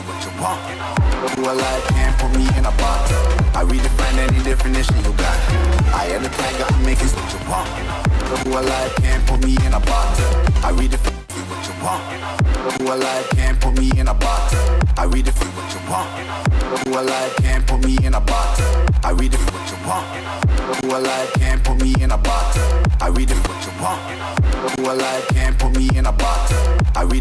what you want. Who alive can't put me in a box. I redefine any definition you got. I am the tiger, I'm making what you want. Who alive can't put me in a box. I redefine what you want. Who alive can't put me in a box. I redefine what you want. Who alive can't put me in a box. I redefine what you want. Who alive can't put me in a box. I redefine what you want. Who alive can't put me in a box. I